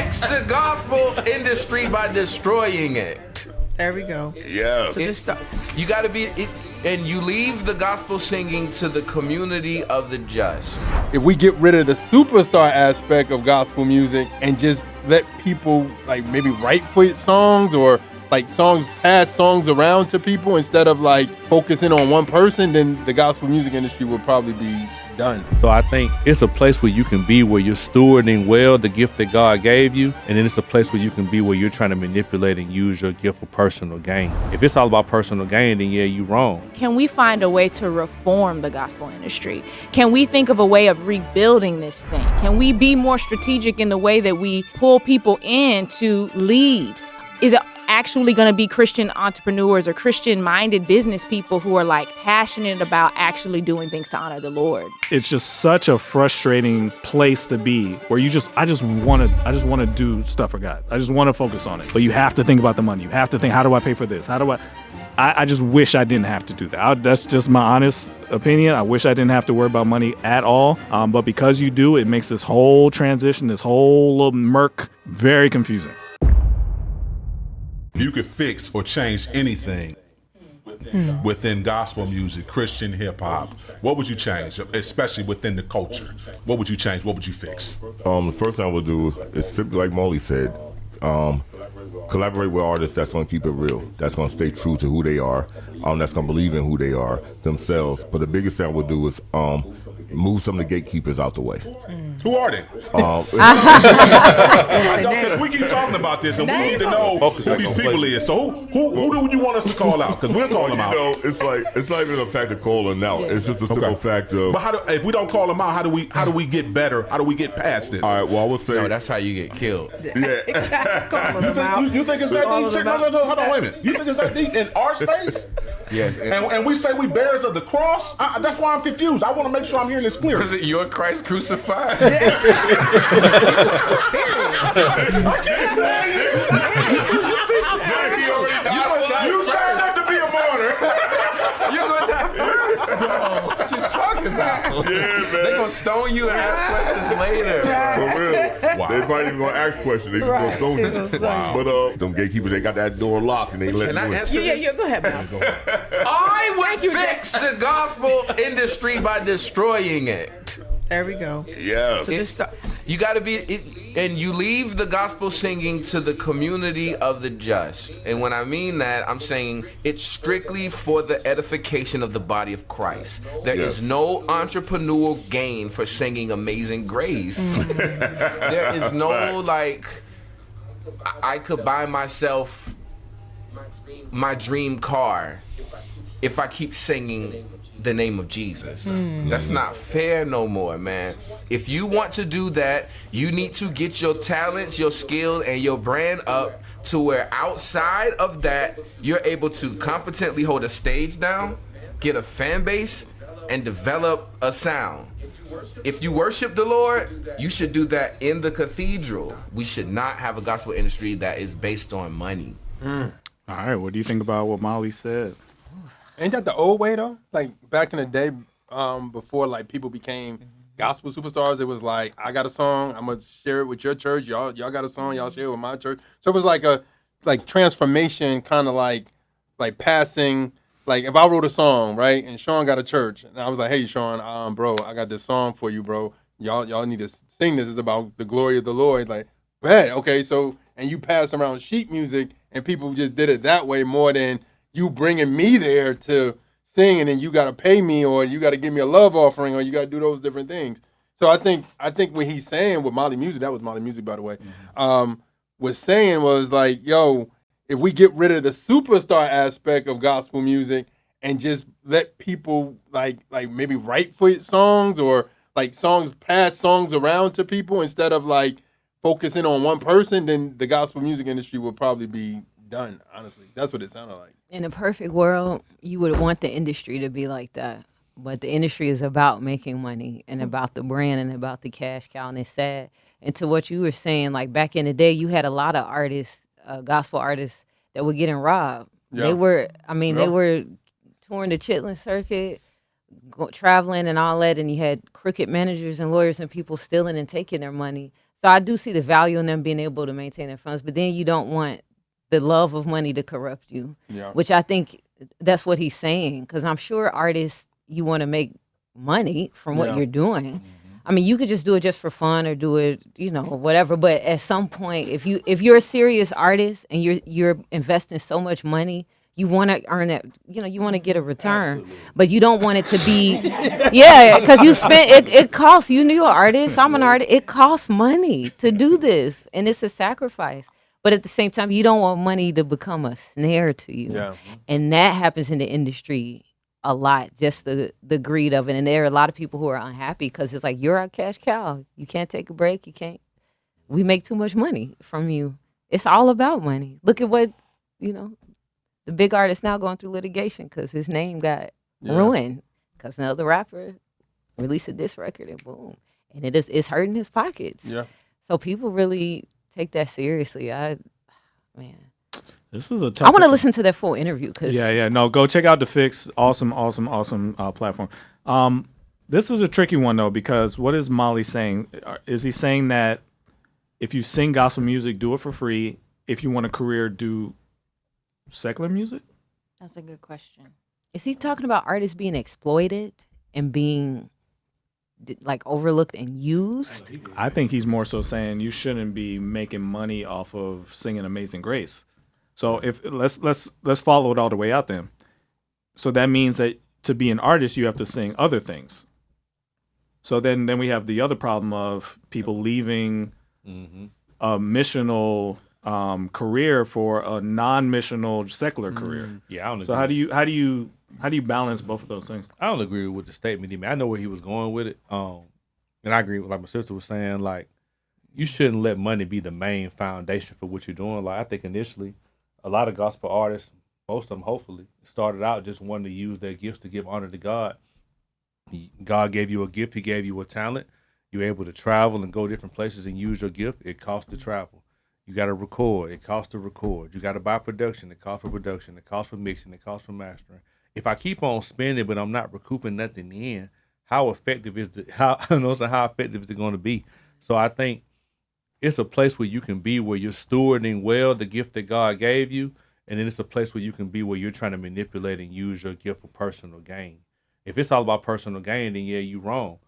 fix the gospel industry by destroying it. There we go. Yeah. So just stop. You got to be, and you leave the gospel singing to the community of the just. If we get rid of the superstar aspect of gospel music and just let people like maybe write for songs or like songs, pass songs around to people instead of like focusing on one person, then the gospel music industry will probably be done. So I think it's a place where you can be where you're stewarding well the gift that God gave you, and then it's a place where you can be where you're trying to manipulate and use your gift for personal gain. If it's all about personal gain, then yeah, you're wrong. Can we find a way to reform the gospel industry? Can we think of a way of rebuilding this thing? Can we be more strategic in the way that we pull people in to lead? Is it actually going to be Christian entrepreneurs or Christian-minded business people who are like passionate about actually doing things to honor the Lord? It's just such a frustrating place to be where I just want to do stuff for God. I just want to focus on it. But you have to think about the money. You have to think, how do I pay for this? I just wish I didn't have to do that. That's just my honest opinion. I wish I didn't have to worry about money at all. But because you do, it makes this whole transition, this whole little murk, very confusing. You could fix or change anything within gospel music, Christian hip hop. What would you change, especially within the culture? What would you change? What would you fix? The first thing I would do is simply like Molly said, collaborate with artists that's going to keep it real, that's going to stay true to who they are, that's going to believe in who they are themselves. But the biggest thing I would do is move some of the gatekeepers out the way. Who are they? Because we keep talking about this, and we need to know who these people is. So who do you want us to call out? Because we'll call them out. It's not even a fact of calling out. It's just a simple fact of. But if we don't call them out, how do we get better? How do we get past this? All right. Well, I would say. No, that's how you get killed. Yeah. You think it's that deep? Hold on, wait a minute. You think it's that deep in our space? Yes. And we say we bearers of the cross? That's why I'm confused. I want to make sure I'm hearing this clear. Was it your Christ crucified? I can't say you signed up to be a martyr. You're going to die first, bro. What you talking about? Yeah, man. They're going to stone you and ask questions later. For real. Wow. They probably even going to ask questions. They just going to stone you. Wow. But them gatekeepers, they got that door locked and they let Can you I in. answer? Yeah, go ahead, man. I would fix the gospel industry by destroying it. There we go. Yeah. So just stop. You got to be, and you leave the gospel singing to the community of the just. And when I mean that, I'm saying it's strictly for the edification of the body of Christ. There is no entrepreneurial gain for singing Amazing Grace. There is no, like, I could buy myself my dream car if I keep singing the name of Jesus. That's not fair no more, man. If you want to do that, you need to get your talents, your skill, and your brand up to where outside of that, you're able to competently hold a stage down, get a fan base, and develop a sound. If you worship the Lord, you should do that in the cathedral. We should not have a gospel industry that is based on money. All right, what do you think about what Molly said? Ain't that the old way though? Like back in the day, before like people became gospel superstars, it was like, I got a song, I'm gonna share it with your church. Y'all got a song, y'all share it with my church. So it was like a transformation, kind of like passing. Like if I wrote a song, right, and Sean got a church, and I was like, hey Sean, bro, I got this song for you, bro. Y'all need to sing this. It's about the glory of the Lord. Like, bet, okay, so and you pass around sheet music, and people just did it that way more than you bringing me there to sing, and then you got to pay me, or you got to give me a love offering, or you got to do those different things. So I think what he's saying with Molly Music, that was Molly Music, by the way, was saying was like, yo, if we get rid of the superstar aspect of gospel music and just let people like maybe write for songs or like songs, pass songs around to people instead of like focusing on one person, then the gospel music industry will probably be done, honestly. That's what it sounded like. In a perfect world, you would want the industry to be like that. But the industry is about making money and about the brand and about the cash cow, and it's sad. And to what you were saying, like back in the day, you had a lot of artists, gospel artists, that were getting robbed. Yeah. They were touring the Chitlin circuit, traveling and all that, and you had crooked managers and lawyers and people stealing and taking their money. So I do see the value in them being able to maintain their funds, but then you don't want the love of money to corrupt you, which I think that's what he's saying. Because I'm sure artists, you want to make money from what you're doing. I mean, you could just do it just for fun or do it, whatever. But at some point, if you're a serious artist and you're investing so much money, you want to earn that, you want to get a return. Absolutely. But you don't want it to be, because you spend, it costs, you're an artist, I'm an artist, it costs money to do this, and it's a sacrifice. But at the same time, you don't want money to become a snare to you. Yeah. And that happens in the industry a lot, just the greed of it. And there are a lot of people who are unhappy because it's like, you're our cash cow. You can't take a break. We make too much money from you. It's all about money. Look at what, the big artist now going through litigation because his name got ruined because another rapper released a diss record and boom. And it's hurting his pockets. Yeah. So people really take that seriously. This is a tough. I want to listen to that full interview. No, go check out The Fix. Awesome platform. This is a tricky one though, because what is Molly saying? Is he saying that if you sing gospel music, do it for free? If you want a career, do secular music? That's a good question. Is he talking about artists being exploited and being like overlooked and used? I think he's more so saying you shouldn't be making money off of singing Amazing Grace. So if let's follow it all the way out then. So that means that to be an artist, you have to sing other things. So then we have the other problem of people leaving a missional career for a non-missional secular career. Yeah, I don't agree. So how do you balance both of those things? I don't agree with the statement he made. I know where he was going with it. And I agree with like my sister was saying, like, you shouldn't let money be the main foundation for what you're doing. Like, I think initially a lot of gospel artists, most of them hopefully, started out just wanting to use their gifts to give honor to God. God gave you a gift, he gave you a talent. You're able to travel and go different places and use your gift. It costs to travel. You got to record. It costs to record. You got to buy production. It costs for production. It costs for mixing. It costs for mastering. If I keep on spending, but I'm not recouping nothing in, how effective is how effective is it going to be? So I think it's a place where you can be where you're stewarding well the gift that God gave you, and then it's a place where you can be where you're trying to manipulate and use your gift for personal gain. If it's all about personal gain, then yeah, you're wrong.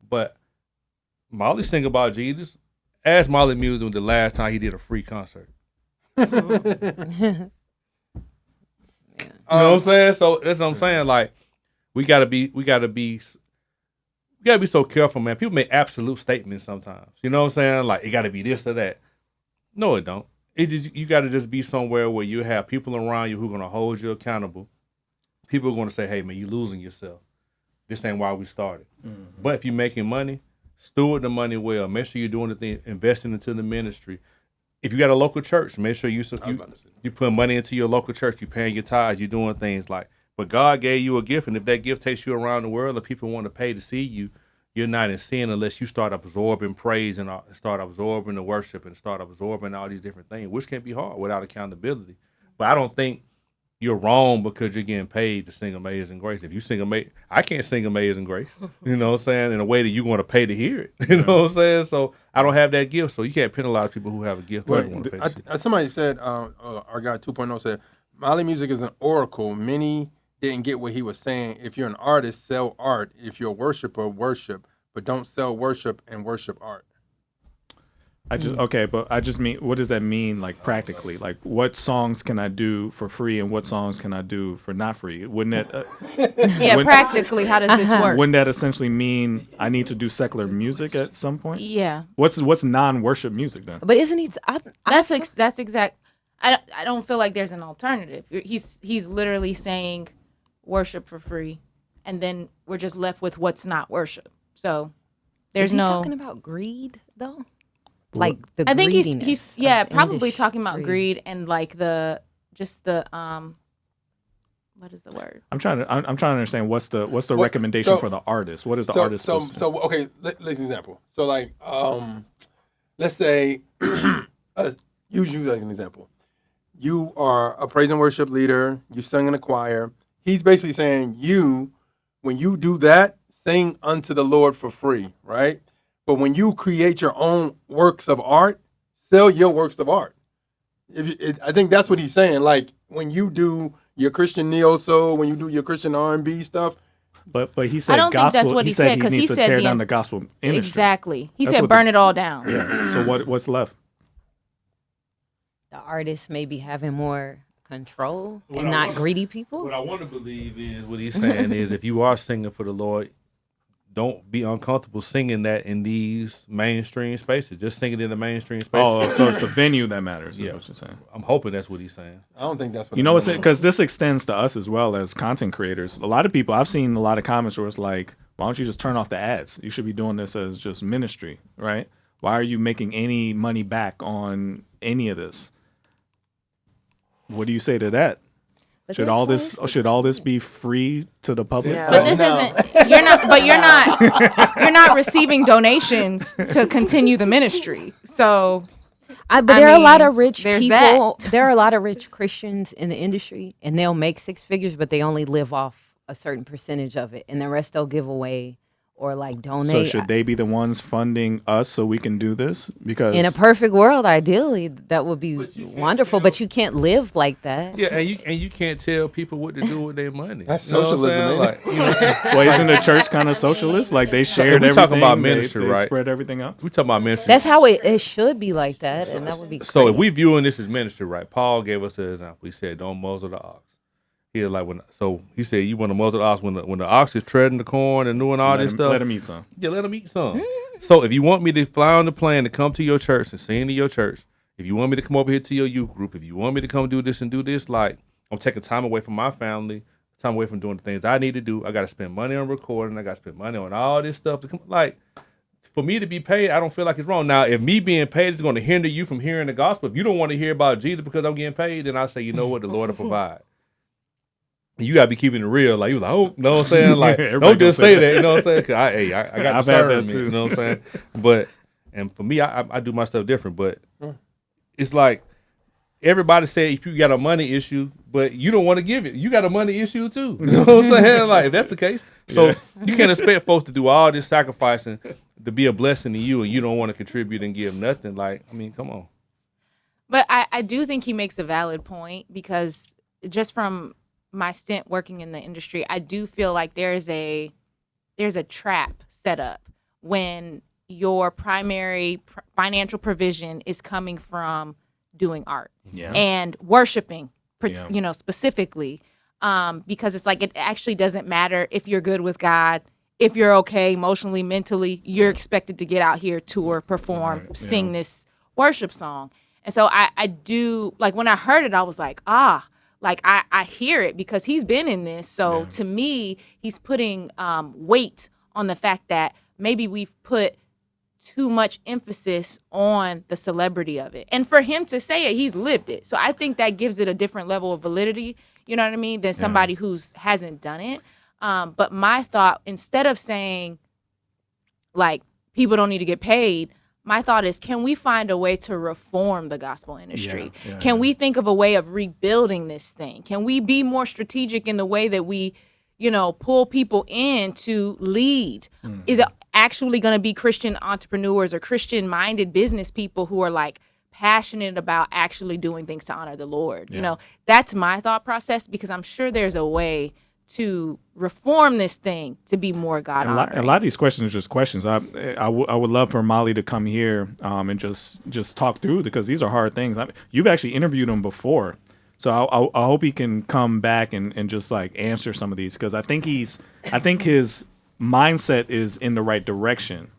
But Molly sing about Jesus. Ask Molly Music the last time he did a free concert. You know what I'm saying? So that's what I'm saying. Like, we gotta be so careful, man. People make absolute statements sometimes. You know what I'm saying? Like, it gotta be this or that. No, it don't. It just, you gotta just be somewhere where you have people around you who are gonna hold you accountable. People are gonna say, "Hey, man, you losing yourself. This ain't why we started." Mm-hmm. But if you're making money, steward the money well. Make sure you're doing the thing, investing into the ministry. If you got a local church, make sure you put money into your local church. You're paying your tithes. You're doing things like. But God gave you a gift, and if that gift takes you around the world, and people want to pay to see you, you're not in sin unless you start absorbing praise and start absorbing the worship and start absorbing all these different things, which can be hard without accountability. But I don't think you're wrong because you're getting paid to sing Amazing Grace. If you sing I can't sing Amazing Grace, you know what I'm saying, in a way that you want to pay to hear it. You know what I'm saying? So I don't have that gift, so you can't penalize people who have a gift. Somebody said, our guy 2.0 said, Molly Music is an oracle. Many didn't get what he was saying. If you're an artist, sell art. If you're a worshiper, worship. But don't sell worship and worship art. I just mean, what does that mean, like, practically? Like, what songs can I do for free and what songs can I do for not free? Wouldn't that... practically, how does this work? Wouldn't that essentially mean I need to do secular music at some point? Yeah. What's non-worship music then? But isn't he... That's exact... I don't feel like there's an alternative. He's literally saying worship for free, and then we're just left with what's not worship. So there's no... Is he talking about greed, though? Like the I think he's probably talking about greed and like what is the word? I'm trying to understand what's the recommendation for the artist. What is the artist supposed to do? So okay, let's example. So like let's say use you as an example. You are a praise and worship leader, you sing in a choir. He's basically saying when you do that, sing unto the Lord for free, right? But when you create your own works of art, sell your works of art. I think that's what he's saying. Like when you do your Christian neo soul, when you do your Christian R&B stuff. But he said I don't gospel. think that's what he said, because he needs to said tear down the gospel industry. Exactly. He That's said what burn it all down. Yeah. So what's left? The artists maybe having more control and not greedy people. What I want to believe is what he's saying is if you are singing for the Lord, don't be uncomfortable singing that in these mainstream spaces. Just sing it in the mainstream spaces. Oh, so it's the venue that matters. Is what you're saying. I'm hoping that's what he's saying. I don't think that's what You know what's because this extends to us as well as content creators. A lot of people, I've seen a lot of comments where it's like, why don't you just turn off the ads? You should be doing this as just ministry, right? Why are you making any money back on any of this? What do you say to that? But Should all this be free to the public? Yeah. But this isn't. You're not receiving donations to continue the ministry. So, But there are a lot of rich there's people. There are a lot of rich Christians in the industry, and they'll make six figures, but they only live off a certain percentage of it, and the rest they'll give away or like donate. So should they be the ones funding us so we can do this? Because in a perfect world, ideally, that would be wonderful, but you can't live like that. Yeah, and you can't tell people what to do with their money. That's You know what I'm socialism, saying? ain't it? Like, you know, well, isn't the church kind of socialist? Like they shared we everything. talking about ministry, they right? spread everything out. we talking about ministry. That's how it should be like that, and that would be So if great. we viewing this as ministry, right? Paul gave us an example. He said, "Don't muzzle the ox." He was like, he said, "You want to muzzle the ox when the ox is treading the corn and doing all this stuff. Let them eat some. Yeah, let them eat some." So if you want me to fly on the plane to come to your church and sing to your church, if you want me to come over here to your youth group, if you want me to come do this and do this, like I'm taking time away from my family, time away from doing the things I need to do. I got to spend money on recording. I got to spend money on all this stuff. Like for me to be paid, I don't feel like it's wrong. Now, if me being paid is going to hinder you from hearing the gospel, if you don't want to hear about Jesus because I'm getting paid, then I say, you know what, the Lord will provide. You gotta be keeping it real. Like you was like, oh, you know what I'm saying? Like, don't just say that. You know what I'm saying? Cause I got I've had that discernment. too. You know what I'm saying? But and for me, I do my stuff different. But it's like everybody say if you got a money issue, but you don't want to give it. You got a money issue too. You know what I'm saying? Like if that's the case, so you can't expect folks to do all this sacrificing to be a blessing to you, and you don't want to contribute and give nothing. Like I mean, come on. But I do think he makes a valid point, because just from my stint working in the industry, I do feel like there's a trap set up when your primary financial provision is coming from doing art and worshiping, specifically, because it's like it actually doesn't matter if you're good with God, if you're okay emotionally, mentally, you're expected to get out here, tour, perform, sing this worship song. And so I do, like when I heard it, I was like, like I hear it because he's been in this. So to me, he's putting weight on the fact that maybe we've put too much emphasis on the celebrity of it. And for him to say it, he's lived it. So I think that gives it a different level of validity, you know what I mean, than somebody who's hasn't done it. But my thought, instead of saying like people don't need to get paid, my thought is, can we find a way to reform the gospel industry? Can we think of a way of rebuilding this thing? Can we be more strategic in the way that we, pull people in to lead? Is it actually going to be Christian entrepreneurs or Christian-minded business people who are like passionate about actually doing things to honor the Lord? That's my thought process, because I'm sure there's a way to reform this thing to be more God honoring. A lot of these questions are just questions. I would love for Molly to come here and just talk through, because these are hard things. You've actually interviewed him before, so I hope he can come back and just like answer some of these, because I think his mindset is in the right direction,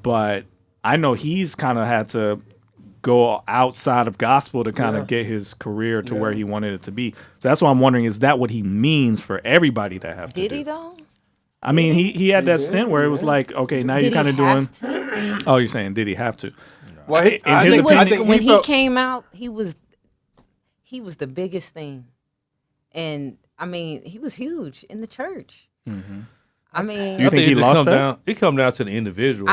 but I know he's kind of had to go outside of gospel to kind of get his career to where he wanted it to be. So that's why I'm wondering, is that what he means for everybody to have to do? Did he though? I mean, he had that stint where it was like, okay, now you're kind of doing. Oh, you're saying, did he have to? Well, When he came out, he was the biggest thing, and I mean, he was huge in the church. Mm-hmm. I mean, you think he lost that? It come down to the individual.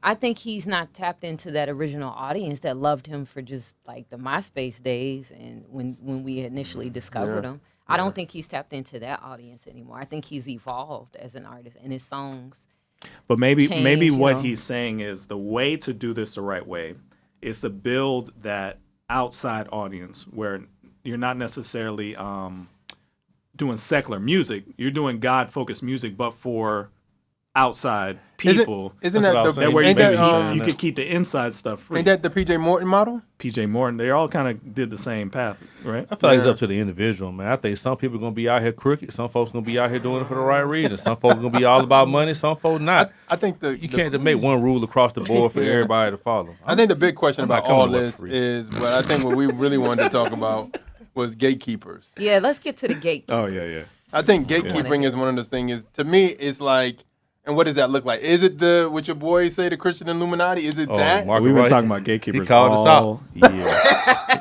I think he's not tapped into that original audience that loved him for just like the MySpace days and when we initially discovered him. I don't think he's tapped into that audience anymore. I think he's evolved as an artist, and his songs But maybe change, what you know? he's saying is the way to do this the right way is to build that outside audience where you're not necessarily doing secular music. You're doing God-focused music, but for outside people. Isn't that the That where you, ain't maybe that, you could keep the inside stuff free. ain't that the PJ Morton model? PJ Morton, they all kind of did the same path, right? I feel like it's up to the individual, man. I think some people are gonna be out here crooked. Some folks gonna be out here doing it for the right reason. Some folks gonna be all about money. Some folks not. I think You can't just make one rule across the board for everybody to follow. I think the big question I'm not about coming all to work this free. is what we really wanted to talk about was gatekeepers. Yeah, let's get to the gatekeepers. Oh yeah. I think gatekeeping is one of those things. To me, it's like, and what does that look like? Is it what your boys say, the Christian Illuminati? Is it that? Mark We've been Wright, talking about gatekeepers He called us out. all year.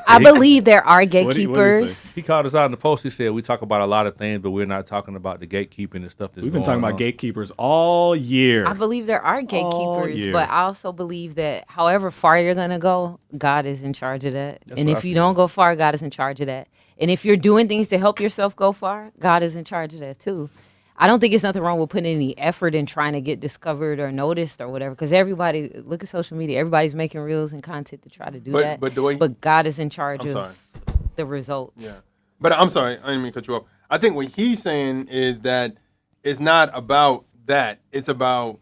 I believe there are What did he gatekeepers. say? He called us out in the post. He said we talk about a lot of things, but we're not talking about the gatekeeping and stuff that's We've been going talking about on. gatekeepers all year. I believe there are gatekeepers, year. but I also believe that however far you're going to go, God is in charge of that. That's And what if I you feel. don't go far, God is in charge of that. And if you're doing things to help yourself go far, God is in charge of that too. I don't think it's nothing wrong with putting any effort in trying to get discovered or noticed or whatever, because everybody, look at social media, everybody's making reels and content to try to do that. But the way But God is in charge I'm of sorry. the results. Yeah. But I'm sorry, I didn't mean to cut you off. I think what he's saying is that it's not about that. It's about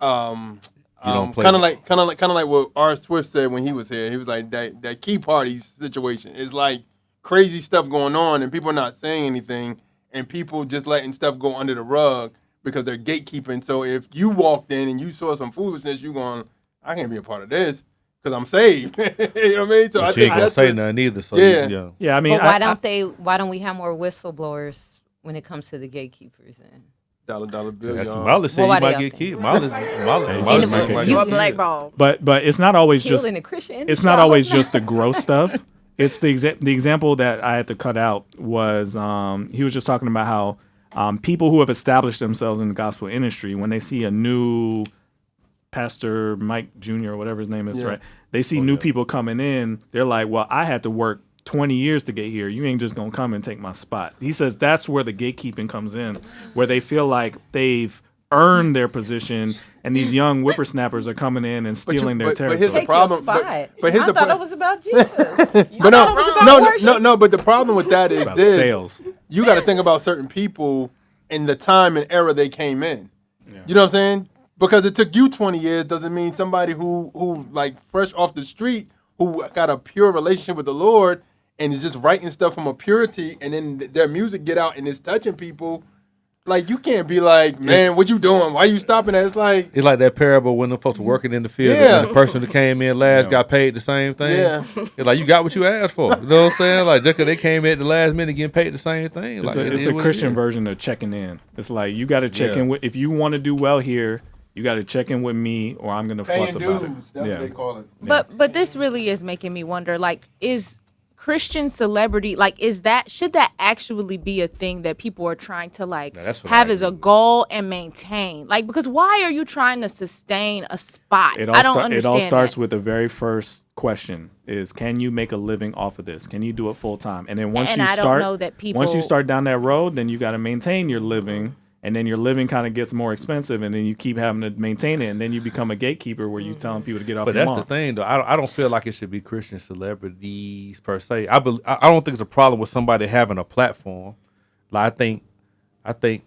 don't play kind of like what R. Swift said when he was here. He was like that key party situation is like crazy stuff going on and people are not saying anything and people just letting stuff go under the rug because they're gatekeeping. So if you walked in and you saw some foolishness, you going, I can't be a part of this because I'm saved. You know what I mean? So But I you think ain't gonna that's say what- nothing either. So Yeah. yeah. Yeah, I mean, But why don't we have more whistleblowers when it comes to the gatekeepers then? dollar bill, That's y'all. Molly said Well, why you they might out get there? killed. Molly And might you- get You a killed. blackball. but it's not always just Killing the Christian. it's not always just the gross stuff. It's the example that I had to cut out was he was just talking about how people who have established themselves in the gospel industry, when they see a new Pastor Mike Jr. or whatever his name is, right? They see new people coming in. They're like, well, I had to work 20 years to get here. You ain't just going to come and take my spot. He says that's where the gatekeeping comes in, where they feel like they've earned their position and these young whippersnappers are coming in and stealing their but territory. here's the Take problem. your spot. But here's I the thought pro- it was about Jesus. But thought it was about no. But the problem with that is About this: sales. you got to think about certain people in the time and era they came in. You know what I'm saying? Because it took you 20 years doesn't mean somebody who like fresh off the street who got a pure relationship with the Lord and is just writing stuff from a purity, and then their music get out and it's touching people. Like you can't be like, man, what you doing? Why you stopping that? It's like, It's like that parable when the folks were working in the field Yeah. and the person that came in last got paid the same thing. Yeah. It's like you got what you asked for. You know what I'm saying? Like just 'cause they came in at the last minute getting paid the same thing. It's Like, a, it it's is a what it Christian is. version of checking in. It's like you got to check Yeah. in with, if you want to do well here, you got to check in with me or I'm going to paying fuss about dues. it. That's Yeah. what they call it. But this really is making me wonder, like, is Christian celebrity, like, should that actually be a thing that people are trying to like Now, that's what have I as a agree with. goal and maintain? Like, because why are you trying to sustain a spot? It I don't all understand. starts that. with the very first question is, can you make a living off of this? Can you do it full time? And then once And you I don't start, know that once you people- start down that road, then you got to maintain your living. And then your living kind of gets more expensive, and then you keep having to maintain it, and then you become a gatekeeper where you're telling people to get off But your that's lawn. the thing, though. I don't feel like it should be Christian celebrities per se. I don't think it's a problem with somebody having a platform. Like I think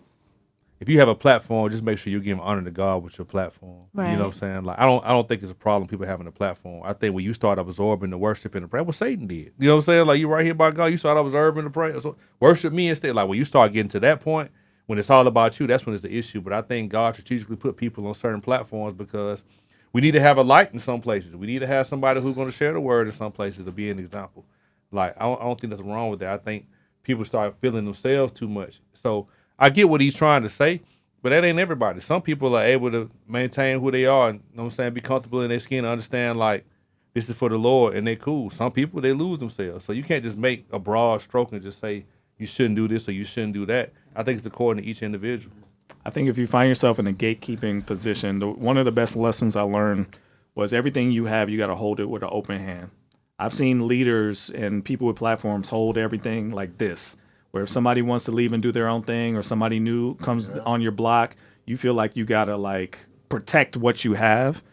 if you have a platform, just make sure you give honor to God with your platform. Right. You know what I'm saying? Like I don't think it's a problem people having a platform. I think when you start absorbing the worship and the prayer, what Satan did. You know what I'm saying? Like you right here by God, you start absorbing the prayer. So worship me instead. Like when you start getting to that point, when it's all about you, that's when it's the issue. But I think God strategically put people on certain platforms because we need to have a light in some places. We need to have somebody who's going to share the word in some places to be an example. Like I don't think there's wrong with that. I think people start feeling themselves too much. So I get what he's trying to say, but that ain't everybody. Some people are able to maintain who they are and, you know what I'm saying, be comfortable in their skin and understand like this is for the Lord and they cool. Some people, they lose themselves. So you can't just make a broad stroke and just say you shouldn't do this or you shouldn't do that. I think it's according to each individual. I think if you find yourself in a gatekeeping position, one of the best lessons I learned was everything you have, you got to hold it with an open hand. I've seen leaders and people with platforms hold everything like this, where if somebody wants to leave and do their own thing or somebody new comes on your block, You feel like you gotta like protect what you have,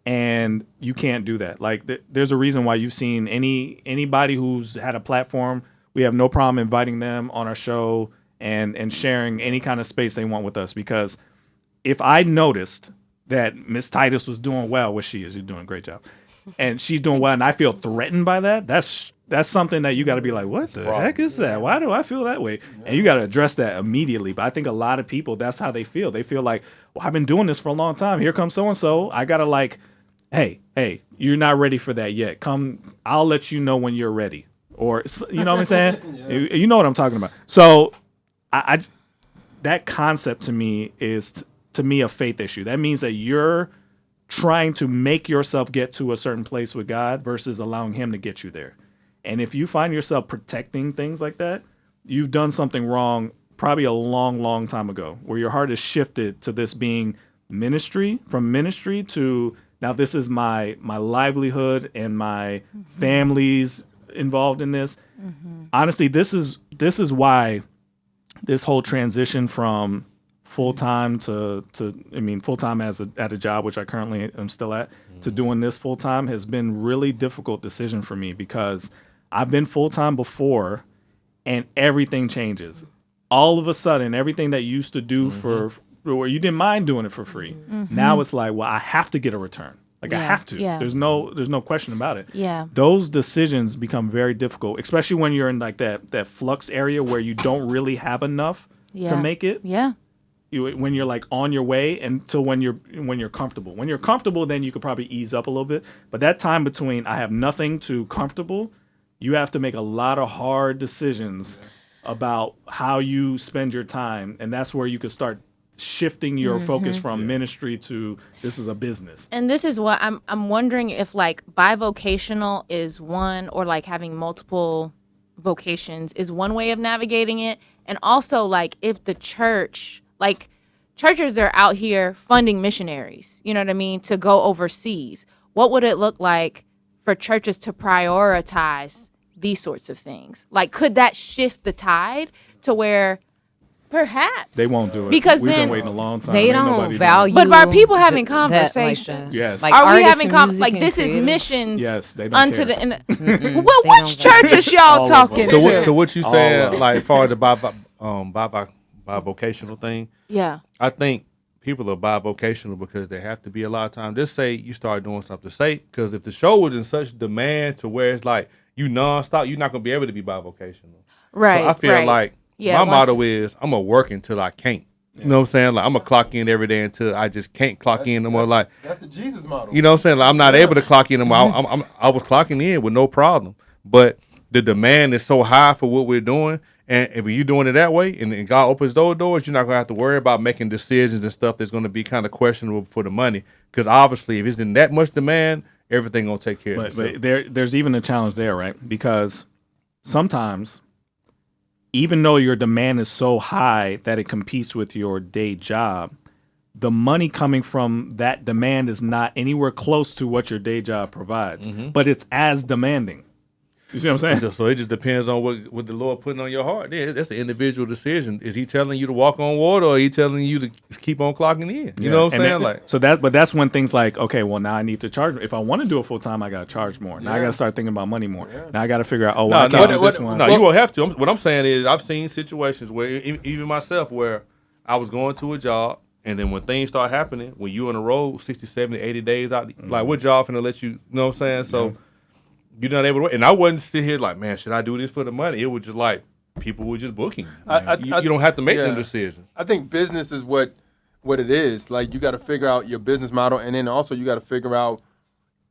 and you can't do that. Like there's a reason why you've seen anybody who's had a platform. We have no problem inviting them on our show and sharing any kind of space they want with us, because if I noticed that Miss Titus was doing well, which she is, you're doing a great job, and she's doing well, and I feel threatened by that, that's something that you got to be like, what the heck is that? Why do I feel that way? And you got to address that immediately. But I think a lot of people, that's how they feel. They feel like, well, I've been doing this for a long time. Here comes so-and-so. I got to like, hey, you're not ready for that yet. Come, I'll let you know when you're ready. Or, you know what I'm saying? You know what I'm talking about. So I that concept to me is, to me, a faith issue. That means that you're trying to make yourself get to a certain place with God versus allowing him to get you there. And if you find yourself protecting things like that, you've done something wrong probably a long, long time ago, where your heart is shifted to this being ministry, from ministry to now this is my livelihood and my family's involved in this. Honestly, this is why this whole transition from full-time to full-time at a job, which I currently am still at, to doing this full-time has been really difficult decision for me, because I've been full-time before and everything changes. All of a sudden, everything that you used to do for where you didn't mind doing it for free. Now it's like, well, I have to get a return. Like I have to. Yeah. There's no question about it. Yeah. Those decisions become very difficult, especially when you're in like that flux area where you don't really have enough to make it. Yeah. When you're like on your way until when you're comfortable. When you're comfortable, then you could probably ease up a little bit. But that time between I have nothing to comfortable, you have to make a lot of hard decisions about how you spend your time, and that's where you could start shifting your focus from ministry to this is a business. And this is what I'm wondering if like bivocational is one, or like having multiple vocations is one way of navigating it. And also like if the church, like churches are out here funding missionaries, you know what I mean, to go overseas. What would it look like for churches to prioritize these sorts of things? Like, could that shift the tide to where perhaps They won't do it. because We've then been waiting a long time. They Ain't don't nobody doing it. value. But are people having that like conversations? that. Yes. Like are we artists having and music like and this is creative? missions Yes, they don't unto care. the They which don't care. churches y'all All of talking them. to? So what you All saying, of 'em. like, as far as the bivocational thing? Yeah. I think people are bivocational because they have to be a lot of times. Just say you start doing something. Say, because if the show was in such demand to where it's like you nonstop, you're not gonna be able to be bivocational. Right. So I feel right. like Yeah, my once motto it's- is I'm gonna work until I can't. You know what I'm saying? Like I'm gonna clock in every day until I just can't clock in no more. Like That's the Jesus model. you know what I'm saying? Like, I'm not able to clock in no more. I was clocking in with no problem, but the demand is so high for what we're doing. And if you're doing it that way, and God opens those doors, you're not gonna have to worry about making decisions and stuff that's gonna be kind of questionable for the money. Because obviously, if it's in that much demand, everything gonna take care of itself. But there's even a challenge there, right? Because sometimes, even though your demand is so high that it competes with your day job, the money coming from that demand is not anywhere close to what your day job provides. But it's as demanding. You see what I'm saying? So it just depends on what the Lord putting on your heart. Yeah, that's an individual decision. Is He telling you to walk on water, or are He telling you to keep on clocking in? You know what I'm saying? Like, but that's when things like, okay, well now I need to charge. If I want to do it full time, I got to charge more. Now I got to start thinking about money more. Now I got to figure out, I can't do this one. No, you won't have to. What I'm saying is, I've seen situations where even myself, where I was going to a job, and then when things start happening, when you on the road 60, 70, 80 days out, like what job finna let you know what I'm saying? So you're not able to wait. And I wasn't sit here like, man, should I do this for the money? It was just like people were just booking. You don't have to make them decisions. I think business is what it is. Like you got to figure out your business model, and then also you got to figure out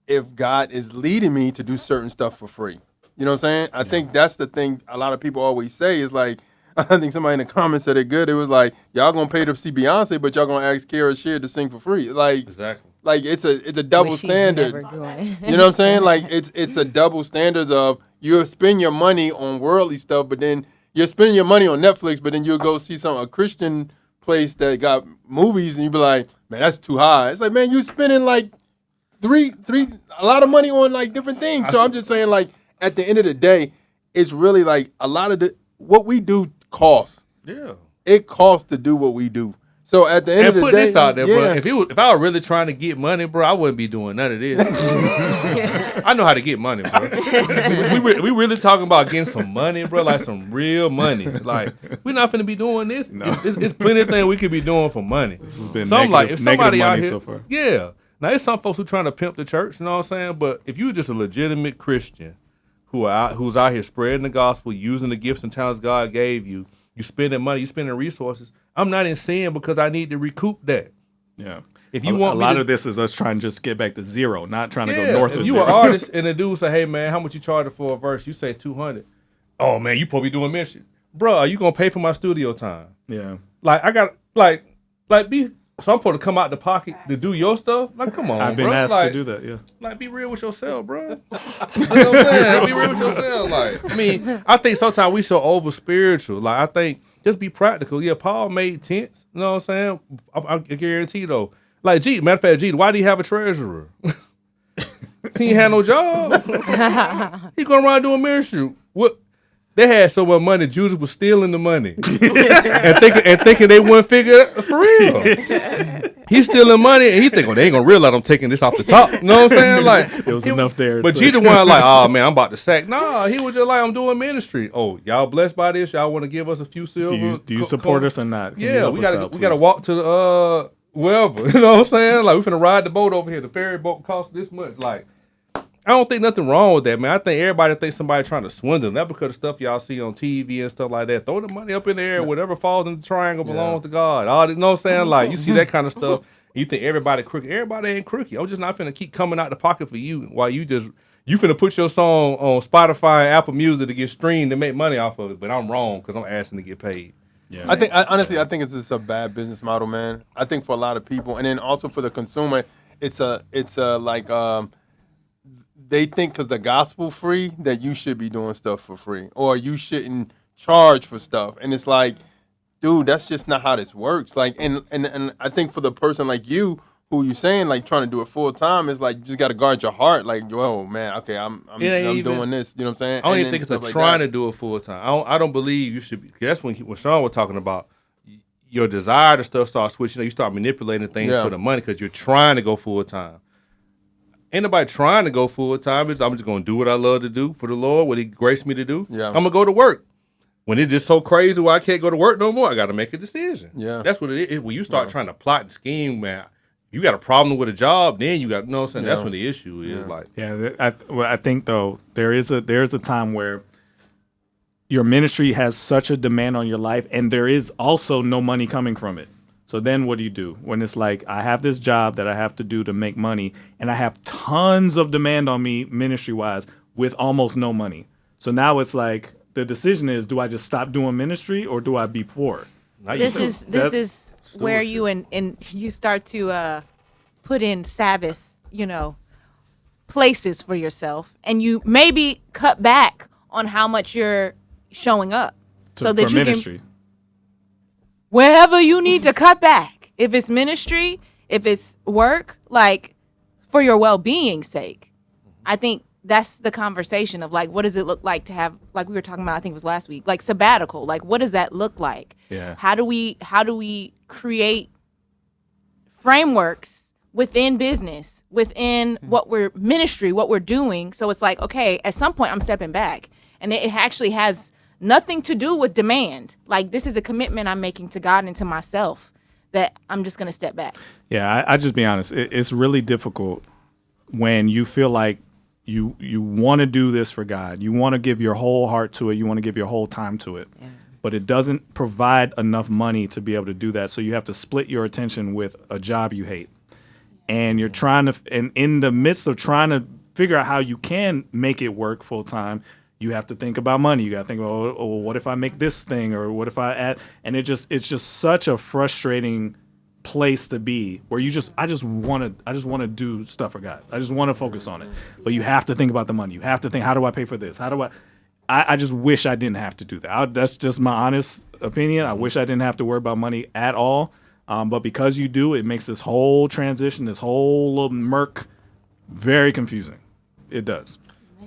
if God is leading me to do certain stuff for free. You know what I'm saying? I think that's the thing a lot of people always say is like, I think somebody in the comments said it good. It was like, y'all gonna pay to see Beyonce, but y'all gonna ask Kara Sheard to sing for free. Like, exactly. Like it's a double Which she's standard. never doing. You know what I'm saying? Like it's a double standards of you spend your money on worldly stuff, but then you're spending your money on Netflix, but then you'll go see a Christian place that got movies, and you be like, man, that's too high. It's like, man, you spending like a lot of money on like different things. So I'm just saying, like at the end of the day, it's really like a lot of what we do costs. Yeah. It costs to do what we do. So at the end of And the put day, this out there, yeah. bro. If I were really trying to get money, bro, I wouldn't be doing none of this. I know how to get money, bro. we really talking about getting some money, bro, like some real money. Like, we're not finna be doing this. No. It's plenty of things we could be doing for money. This has been So I'm like, negative, if somebody negative out money here, so far. yeah. Now, there's some folks who trying to pimp the church, you know what I'm saying? But if you're just a legitimate Christian who's out here spreading the gospel, using the gifts and talents God gave you, you spending money, you spending resources, I'm not in sin because I need to recoup that. Yeah. If you want a me lot to- of this is us trying to just get back to zero, not trying to Yeah, go north if of you zero. an artist and the dude say, hey, man, how much you charge for a verse? You say 200. Oh, man, you probably doing ministry. Bro, are you going to pay for my studio time? Yeah. Like, I got, so I'm supposed to come out the pocket to do your stuff? Like, come on, I've been bro. asked Like, to do that, yeah. Like, be real with yourself, bro. You know what I'm saying? Be real with yourself. Like, I mean, I think sometimes we so over spiritual. Like, I think just be practical. Yeah, Paul made tents. You know what I'm saying? I guarantee though. Like, matter of fact, why do he have a treasurer? He ain't had no job. He going around doing ministry. What? They had so much money, Judas was stealing the money and thinking they wouldn't figure it for real. He's stealing money and he thinking, they ain't gonna realize I'm taking this off the top. You know what I'm saying? Like, There was enough there. but Jesus one like, oh man, I'm about to sack. Nah, he was just like, I'm doing ministry. Oh, y'all blessed by this? Y'all want to give us a few silver? Do you support us or not? Can you Yeah, help we us gotta out, we gotta please? walk to the wherever. You know what I'm saying? Like, we finna ride the boat over here. The ferry boat costs this much. Like, I don't think nothing wrong with that, man. I think everybody thinks somebody trying to swindle them. That because of stuff y'all see on TV and stuff like that. Throw the money up in the air. Whatever falls in the triangle belongs to God. All this, you know what I'm saying? Like, you see that kind of stuff. You think everybody crooked. Everybody ain't crooked. I'm just not finna keep coming out the pocket for you while you finna put your song on Spotify and Apple Music to get streamed and make money off of it. But I'm wrong because I'm asking to get paid. Yeah. Honestly, I think it's just a bad business model, man. I think for a lot of people, and then also for the consumer, they think because the gospel free that you should be doing stuff for free or you shouldn't charge for stuff. And it's like, dude, that's just not how this works. Like, and I think for the person like you, who you saying like trying to do it full time, is like you just got to guard your heart. Like, whoa, man, okay, I'm doing this. You know what I'm saying? I don't even think it's trying to do it full time. I don't believe you should be. That's when Sean was talking about your desire to stuff start switching. You start manipulating things for the money because you're trying to go full time. Ain't nobody trying to go full time. I'm just gonna do what I love to do for the Lord, what He graced me to do. Yeah. I'm gonna go to work. When it's just so crazy where I can't go to work no more, I got to make a decision. Yeah. That's what it is. When you start trying to plot and scheme, man, you got a problem with a job, then you got, you know what I'm saying? That's when the issue is. Like, Yeah, I think though there is a time where your ministry has such a demand on your life, and there is also no money coming from it. So then what do you do when it's like, I have this job that I have to do to make money, and I have tons of demand on me ministry wise with almost no money. So now it's like the decision is, do I just stop doing ministry or do I be poor? This is where you and you start to put in Sabbath, places for yourself, and you maybe cut back on how much you're showing up, so that for you ministry. can wherever you need to cut back. If it's ministry, if it's work, like for your well-being's sake, I think that's the conversation of like, what does it look like to have, like we were talking about, I think it was last week, like sabbatical. Like, what does that look like? Yeah. How do we create frameworks within business, within what we're doing? So it's like, okay, at some point I'm stepping back, and it actually has nothing to do with demand. Like, this is a commitment I'm making to God and to myself that I'm just going to step back. Yeah, I just be honest. It's really difficult when you feel like you want to do this for God. You want to give your whole heart to it. You want to give your whole time to it. Yeah. But it doesn't provide enough money to be able to do that. So you have to split your attention with a job you hate. And you're trying to, and in the midst of trying to figure out how you can make it work full time, you have to think about money. You got to think about, oh, what if I make this thing, or what if I add? And it's just such a frustrating place to be, where I just want to do stuff for God. I just want to focus on it. But you have to think about the money. You have to think, how do I pay for this? I just wish I didn't have to do that. That's just my honest opinion. I wish I didn't have to worry about money at all. But because you do, it makes this whole transition, this whole little murk, very confusing. It does.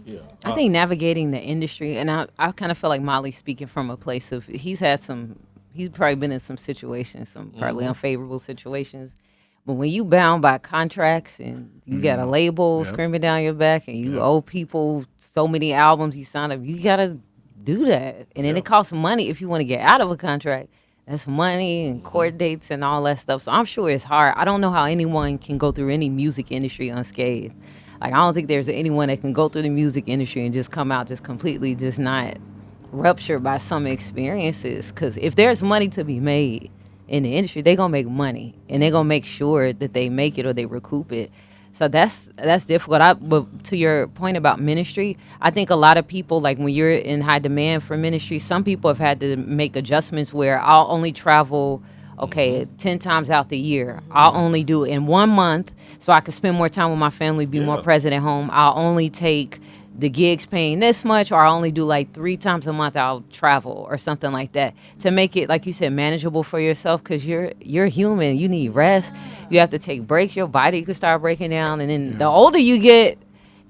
Yeah. I think navigating the industry, and I kind of feel like Molly's speaking from a place of, he's had some he's probably been in some situations, some probably unfavorable situations. But when you bound by contracts and you got a label screaming down your back and you owe people so many albums you signed up, you gotta do that. And then it costs money if you want to get out of a contract. That's money and court dates and all that stuff. So I'm sure it's hard. I don't know how anyone can go through any music industry unscathed. Like, I don't think there's anyone that can go through the music industry and just come out just completely just not ruptured by some experiences. Because if there's money to be made in the industry, they're going to make money. And they're going to make sure that they make it or they recoup it. So that's difficult. But to your point about ministry, I think a lot of people, like when you're in high demand for ministry, some people have had to make adjustments where I'll only travel, 10 times out the year. I'll only do it in 1 month so I can spend more time with my family, be more present at home. I'll only take the gigs paying this much, or I'll only do like 3 times a month I'll travel or something like that to make it, like you said, manageable for yourself, because you're human. You need rest. You have to take breaks. Your body could start breaking down. And then the older you get,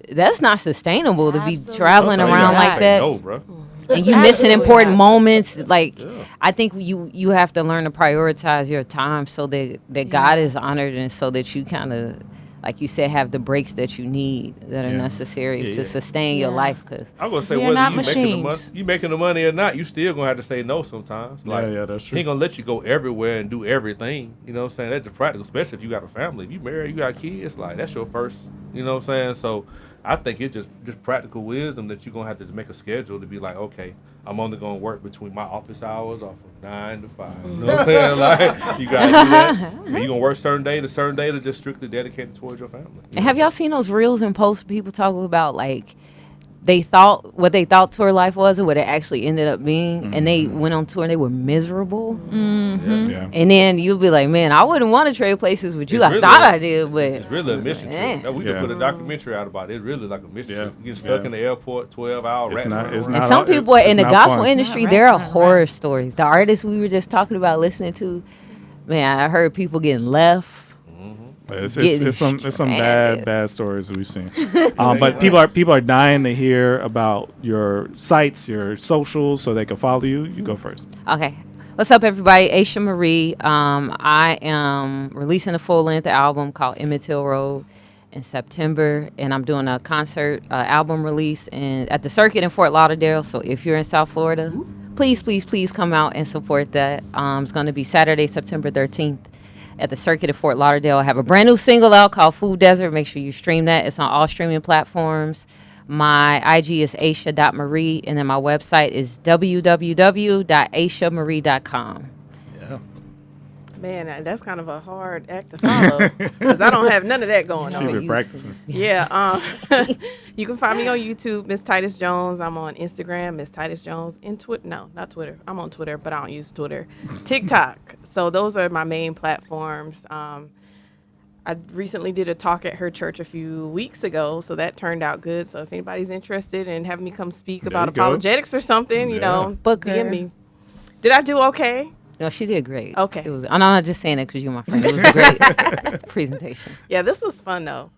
that's not sustainable to be traveling around like that. No, bro. And you missing important moments. Like, I think you have to learn to prioritize your time so that God is honored, and so that you kind of, like you said, have the breaks that you need that are necessary to sustain your life. Because I'm gonna say, we're whether not you making the money or not, you still gonna have to say no sometimes. Like, that's true. He ain't gonna let you go everywhere and do everything. You know what I'm saying? That's just practical, especially if you got a family. If you married, you got kids, like, that's your first. You know what I'm saying? So I think it's just practical wisdom that you're gonna have to make a schedule to be like, okay, I'm only gonna work between my office hours or from 9 to 5. You know what I'm saying? Like, you gotta do that. And you gonna work certain day to just strictly dedicated towards your family. And have y'all seen those reels and posts people talk about, like, they thought what they thought tour life was and what it actually ended up being, and they went on tour and they were miserable. And then you'll be like, man, I wouldn't want to trade places with you. I thought I did, but it's really a mission trip. Now, we could put a documentary out about it. It's really like a mission trip. You get stuck in the airport, 12-hour rats. And some people in the gospel industry, there are horror stories. The artists we were just talking about listening to, man, I heard people getting left. It's some bad stories that we've seen. But people are dying to hear about your sites, your socials, so they can follow you. You go first. Okay. What's up, everybody? Aisha Marie. I am releasing a full-length album called Emmett Till Road in September, and I'm doing a concert album release at the Circuit in Fort Lauderdale. So if you're in South Florida, please come out and support that. It's going to be Saturday, September 13th. At the Circuit of Fort Lauderdale. I have a brand new single out called Food Desert. Make sure you stream that. It's on all streaming platforms. My IG is aisha.marie, and then my website is www.aishamarie.com. Man, that's kind of a hard act to follow because I don't have none of that going on. She's been practicing. Yeah. You can find me on YouTube, Miss Titus Jones. I'm on Instagram, Miss Titus Jones. No, not Twitter. I'm on Twitter, but I don't use Twitter. TikTok. So those are my main platforms. I recently did a talk at her church a few weeks ago, so that turned out good. So if anybody's interested in having me come speak about apologetics or something, DM me. Did I do okay? No, she did great. Okay. I'm not just saying it because you're my friend. It was a great presentation. Yeah, this was fun, though.